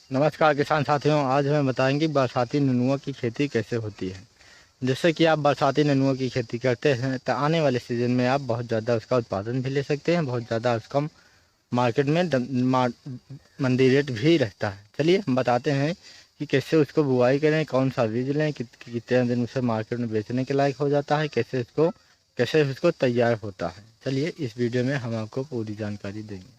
नमस्कार किसान साथियों, आज हमें बताएंगे बरसाती नेनुआ की खेती कैसे होती है। जैसे कि आप बरसाती नेनुआ की खेती करते हैं तो आने वाले सीज़न में आप बहुत ज़्यादा उसका उत्पादन भी ले सकते हैं, बहुत ज़्यादा उसका मार्केट में मंडी रेट भी रहता है। चलिए हम बताते हैं कि कैसे उसको बुआई करें, कौन सा बीज लें, कितने दिन उसे मार्केट में बेचने के लायक हो जाता है, कैसे उसको तैयार होता है। चलिए इस वीडियो में हम आपको पूरी जानकारी देंगे।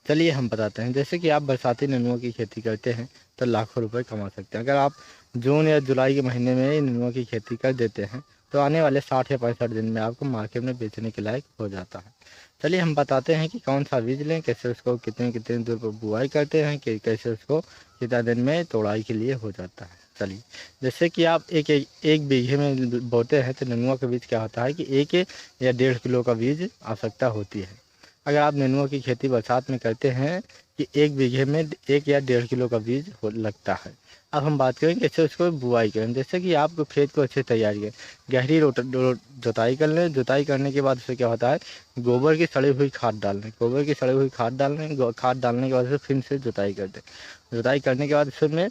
चलिए हम बताते हैं। जैसे कि आप बरसाती नेनुआ की खेती करते हैं तो लाखों रुपए कमा सकते हैं। अगर आप जून या जुलाई के महीने में नेनुआ की खेती कर देते हैं तो आने वाले 60 या 65 दिन में आपको मार्केट में बेचने के लायक हो जाता है। चलिए हम बताते हैं कि कौन सा बीज लें, कैसे उसको कितने कितने दूर पर बुआई करते हैं, कि कैसे उसको कितना दिन में तोड़ाई के लिए हो जाता है। चलिए, जैसे कि आप एक बीघे में बोते हैं तो नेनुआ का बीज क्या होता है कि 1 या 1.5 किलो का बीज आवश्यकता होती है। अगर आप नेनुआ की खेती बरसात में करते हैं कि 1 बीघे में 1 या 1.5 किलो का बीज लगता है। अब हम बात करें कैसे उसको बुआई करें। जैसे कि आप खेत को अच्छे तैयारी करें, गहरी जोताई कर लें। जोताई करने के बाद उससे क्या होता है, गोबर की सड़ी हुई खाद डाल लें। गोबर की सड़ी हुई खाद डाल लें। खाद डालने के बाद फिर से जोताई कर दें। जोताई करने के बाद उसमें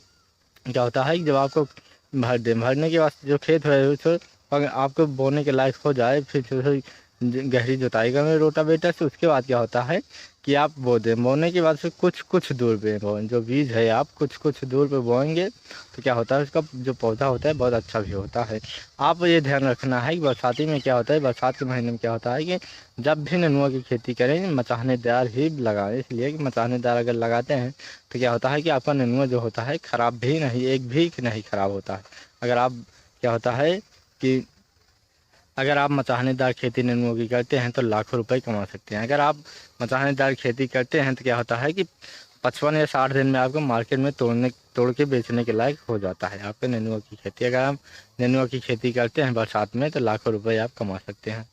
क्या होता है कि जब आपको भर दें, भरने के बाद जो खेत है उसे अगर आपको बोने के लायक हो जाए, फिर से गहरी जुताई करें रोटावेटर से। उसके बाद क्या होता है कि आप बो दें। बोने के बाद फिर कुछ कुछ दूर पे बोएं। जो बीज है आप कुछ कुछ दूर पे बोएंगे तो क्या होता है, उसका जो पौधा होता है बहुत अच्छा भी होता है। आप ये ध्यान रखना है कि बरसाती में क्या होता है, बरसात के महीने में क्या होता है कि जब भी नेनुआ की खेती करें मचाहनेदार ही लगाएं। इसलिए कि मचाहनेदार अगर लगाते हैं तो क्या होता है कि आपका नेनुआ जो होता है ख़राब भी नहीं, एक भी नहीं ख़राब होता है। अगर आप क्या होता है कि अगर आप मचाहनेदार खेती नेनुआ की करते हैं तो लाखों रुपए कमा सकते हैं। अगर आप मचाहनेदार खेती करते हैं तो क्या होता है कि 55 या 60 दिन में आपको मार्केट में तोड़ के बेचने के लायक हो जाता है आपके नेनुआ की खेती। अगर आप नेनुआ की खेती करते हैं बरसात में तो लाखों रुपए आप कमा सकते हैं।